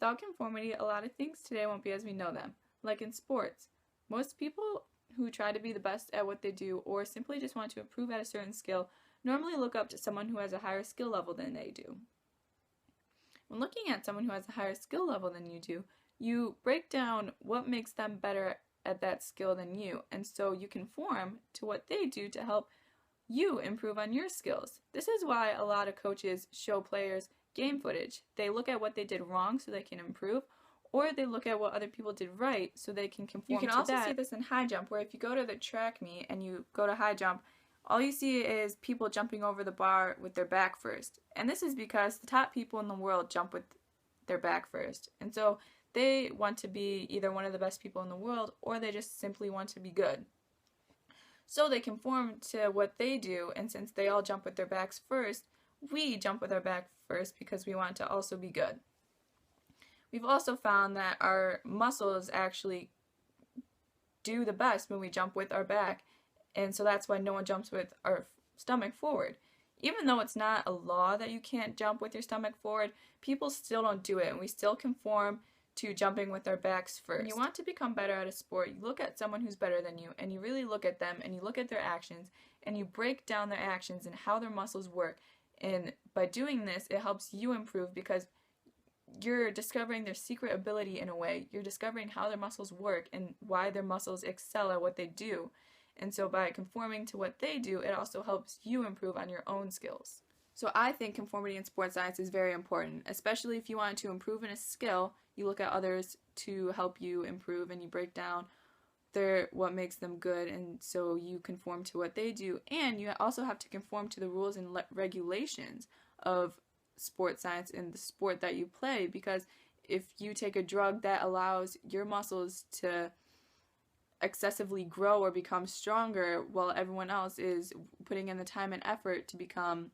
Without conformity, a lot of things today won't be as we know them. Like in sports, most people who try to be the best at what they do or simply just want to improve at a certain skill normally look up to someone who has a higher skill level than they do. When looking at someone who has a higher skill level than you do, you break down what makes them better at that skill than you, and so you conform to what they do to help you improve on your skills. This is why a lot of coaches show players game footage. They look at what they did wrong so they can improve, or they look at what other people did right so they can conform to that. You can also see this in high jump, where if you go to the track meet and you go to high jump, all you see is people jumping over the bar with their back first. And this is because the top people in the world jump with their back first. And so they want to be either one of the best people in the world, or they just simply want to be good. So they conform to what they do, and since they all jump with their backs first, we jump with our back first because we want to also be good. We've also found that our muscles actually do the best when we jump with our back, and so that's why no one jumps with our stomach forward. Even though it's not a law that you can't jump with your stomach forward, people still don't do it, and we still conform to jumping with our backs first. When you want to become better at a sport, you look at someone who's better than you, and you really look at them, and you look at their actions, and you break down their actions and how their muscles work. And by doing this, it helps you improve because you're discovering their secret ability in a way. You're discovering how their muscles work and why their muscles excel at what they do. And so by conforming to what they do, it also helps you improve on your own skills. So I think conformity in sports science is very important, especially if you want to improve in a skill. You look at others to help you improve, and you break down what makes them good, and so you conform to what they do. And you also have to conform to the rules and regulations of sports science in the sport that you play, because if you take a drug that allows your muscles to excessively grow or become stronger while everyone else is putting in the time and effort to become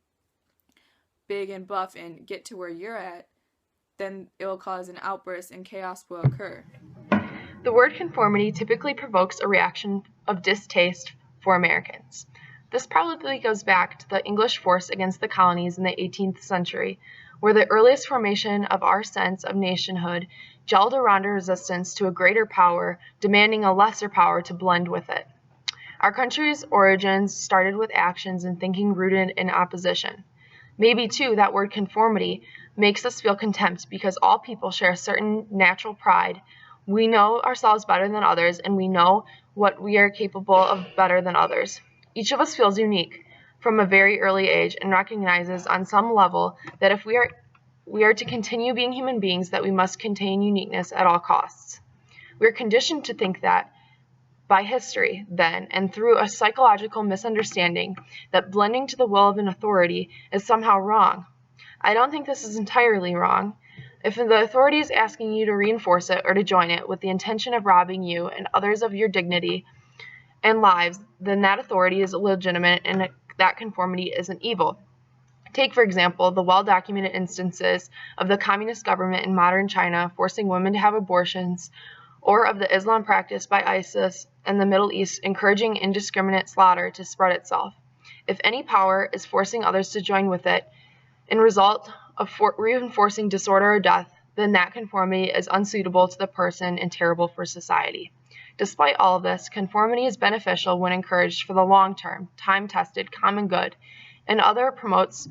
big and buff and get to where you're at, then it will cause an outburst and chaos will occur. The word conformity typically provokes a reaction of distaste for Americans. This probably goes back to the English force against the colonies in the 18th century, where the earliest formation of our sense of nationhood gelled around a resistance to a greater power, demanding a lesser power to blend with it. Our country's origins started with actions and thinking rooted in opposition. Maybe, too, that word conformity makes us feel contempt because all people share a certain natural pride. We know ourselves better than others, and we know what we are capable of better than others. Each of us feels unique from a very early age and recognizes on some level that if we are to continue being human beings, that we must contain uniqueness at all costs. We are conditioned to think that by history, then, and through a psychological misunderstanding, that blending to the will of an authority is somehow wrong. I don't think this is entirely wrong. If the authority is asking you to reinforce it or to join it with the intention of robbing you and others of your dignity and lives, then that authority is legitimate and that conformity isn't evil. Take, for example, the well-documented instances of the communist government in modern China forcing women to have abortions, or of the Islam practice by ISIS in the Middle East encouraging indiscriminate slaughter to spread itself. If any power is forcing others to join with it, in result of reinforcing disorder or death, then that conformity is unsuitable to the person and terrible for society. Despite all of this, conformity is beneficial when encouraged for the long-term, time-tested, common good, and other promotes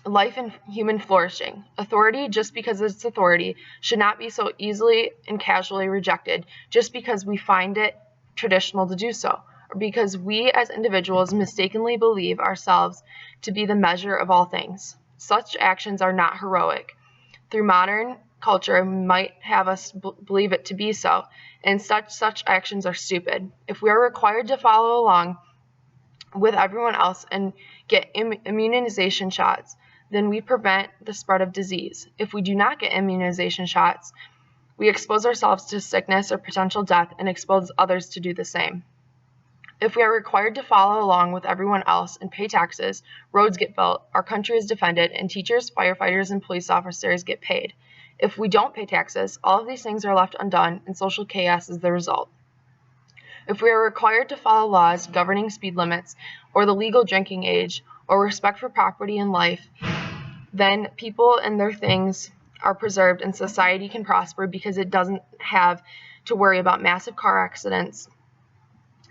life and human flourishing. Authority, just because it's authority, should not be so easily and casually rejected just because we find it traditional to do so, or because we as individuals mistakenly believe ourselves to be the measure of all things. Such actions are not heroic. Through modern culture might have us believe it to be so, and such actions are stupid. If we are required to follow along with everyone else and get immunization shots, then we prevent the spread of disease. If we do not get immunization shots, we expose ourselves to sickness or potential death and expose others to do the same. If we are required to follow along with everyone else and pay taxes, roads get built, our country is defended, and teachers, firefighters, and police officers get paid. If we don't pay taxes, all of these things are left undone, and social chaos is the result. If we are required to follow laws governing speed limits, or the legal drinking age, or respect for property and life, then people and their things are preserved and society can prosper because it doesn't have to worry about massive car accidents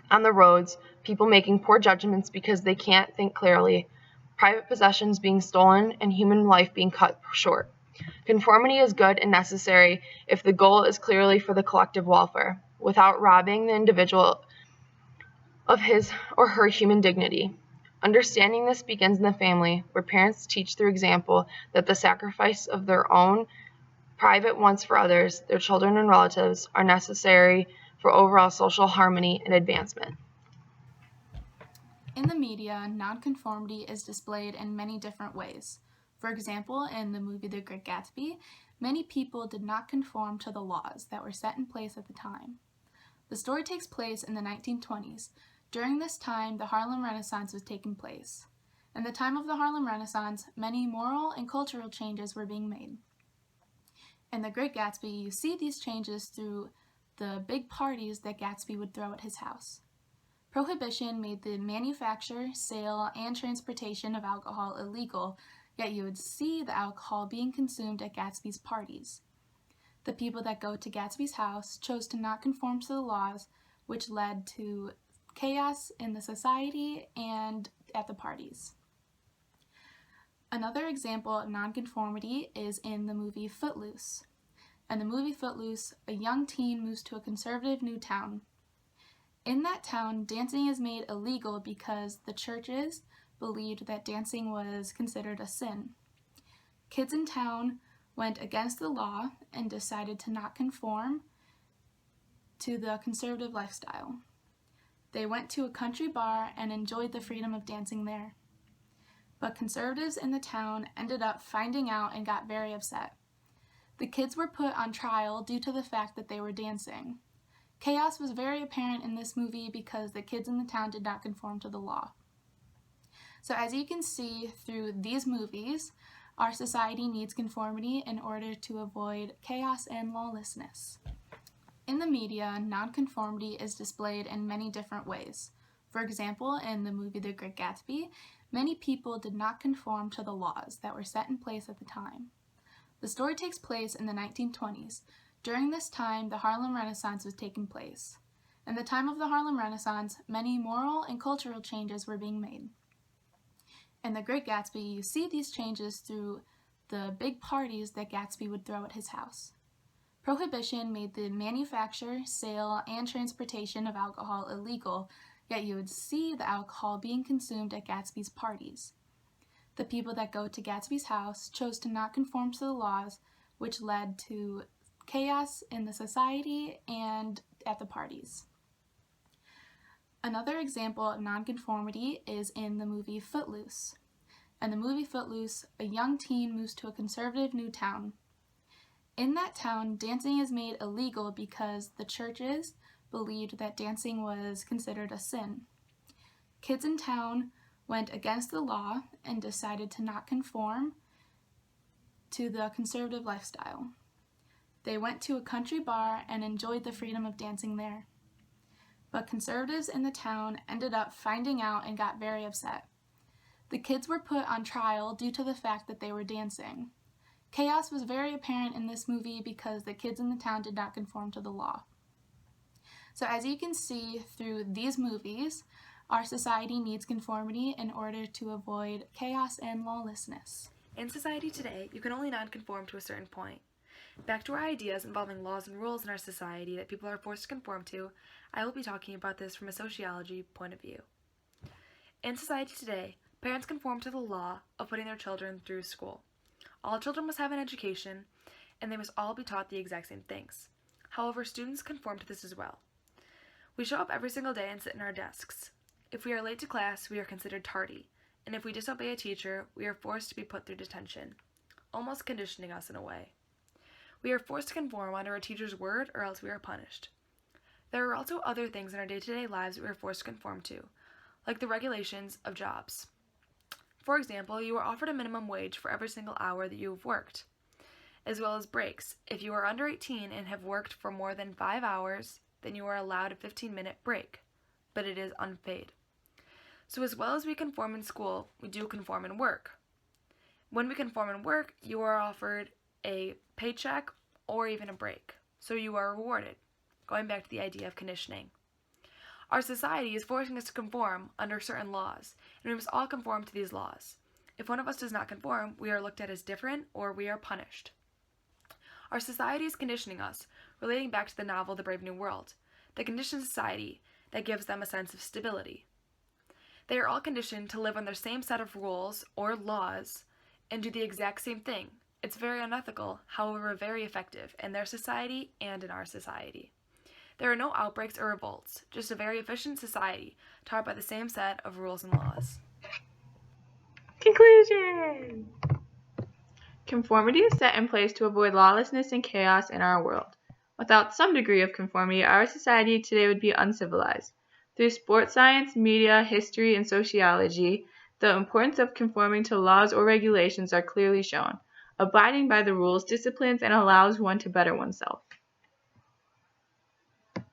on the roads, people making poor judgments because they can't think clearly, private possessions being stolen, and human life being cut short. Conformity is good and necessary if the goal is clearly for the collective welfare, without robbing the individual of his or her human dignity. Understanding this begins in the family, where parents teach through example that the sacrifice of their own private wants for others, their children and relatives, are necessary for overall social harmony and advancement. In the media, nonconformity is displayed in many different ways. For example, in the movie The Great Gatsby, many people did not conform to the laws that were set in place at the time. The story takes place in the 1920s. During this time, the Harlem Renaissance was taking place. In the time of the Harlem Renaissance, many moral and cultural changes were being made. In The Great Gatsby, you see these changes through the big parties that Gatsby would throw at his house. Prohibition made the manufacture, sale, and transportation of alcohol illegal, yet you would see the alcohol being consumed at Gatsby's parties. The people that go to Gatsby's house chose to not conform to the laws, which led to chaos in the society and at the parties. Another example of nonconformity is in the movie Footloose. In the movie Footloose, a young teen moves to a conservative new town. In that town, dancing is made illegal because the churches believed that dancing was considered a sin. Kids in town went against the law and decided to not conform to the conservative lifestyle. They went to a country bar and enjoyed the freedom of dancing there. But conservatives in the town ended up finding out and got very upset. The kids were put on trial due to the fact that they were dancing. Chaos was very apparent in this movie because the kids in the town did not conform to the law. So as you can see through these movies, our society needs conformity in order to avoid chaos and lawlessness. In the media, nonconformity is displayed in many different ways. For example, in the movie The Great Gatsby, many people did not conform to the laws that were set in place at the time. The story takes place in the 1920s. During this time, the Harlem Renaissance was taking place. In the time of the Harlem Renaissance, many moral and cultural changes were being made. In The Great Gatsby, you see these changes through the big parties that Gatsby would throw at his house. Prohibition made the manufacture, sale, and transportation of alcohol illegal, yet you would see the alcohol being consumed at Gatsby's parties. The people that go to Gatsby's house chose to not conform to the laws, which led to chaos in the society and at the parties. Another example of nonconformity is in the movie Footloose. In the movie Footloose, a young teen moves to a conservative new town. In that town, dancing is made illegal because the churches believed that dancing was considered a sin. Kids in town went against the law and decided to not conform to the conservative lifestyle. They went to a country bar and enjoyed the freedom of dancing there. But conservatives in the town ended up finding out and got very upset. The kids were put on trial due to the fact that they were dancing. Chaos was very apparent in this movie because the kids in the town did not conform to the law. So as you can see through these movies, our society needs conformity in order to avoid chaos and lawlessness. In society today, you can only non-conform to a certain point. Back to our ideas involving laws and rules in our society that people are forced to conform to, I will be talking about this from a sociology point of view. In society today, parents conform to the law of putting their children through school. All children must have an education, and they must all be taught the exact same things. However, students conform to this as well. We show up every single day and sit in our desks. If we are late to class, we are considered tardy, and if we disobey a teacher, we are forced to be put through detention, almost conditioning us in a way. We are forced to conform under a teacher's word or else we are punished. There are also other things in our day-to-day lives we are forced to conform to, like the regulations of jobs. For example, you are offered a minimum wage for every single hour that you have worked, as well as breaks. If you are under 18 and have worked for more than 5 hours, then you are allowed a 15-minute break, but it is unpaid. So as well as we conform in school, we do conform in work. When we conform in work, you are offered a paycheck, or even a break. So you are rewarded, going back to the idea of conditioning. Our society is forcing us to conform under certain laws, and we must all conform to these laws. If one of us does not conform, we are looked at as different or we are punished. Our society is conditioning us, relating back to the novel The Brave New World, the conditioned society that gives them a sense of stability. They are all conditioned to live on their same set of rules or laws and do the exact same thing. It's very unethical, however very effective in their society and in our society. There are no outbreaks or revolts, just a very efficient society taught by the same set of rules and laws. Conclusion! Conformity is set in place to avoid lawlessness and chaos in our world. Without some degree of conformity, our society today would be uncivilized. Through sports science, media, history, and sociology, the importance of conforming to laws or regulations are clearly shown. Abiding by the rules disciplines and allows one to better oneself.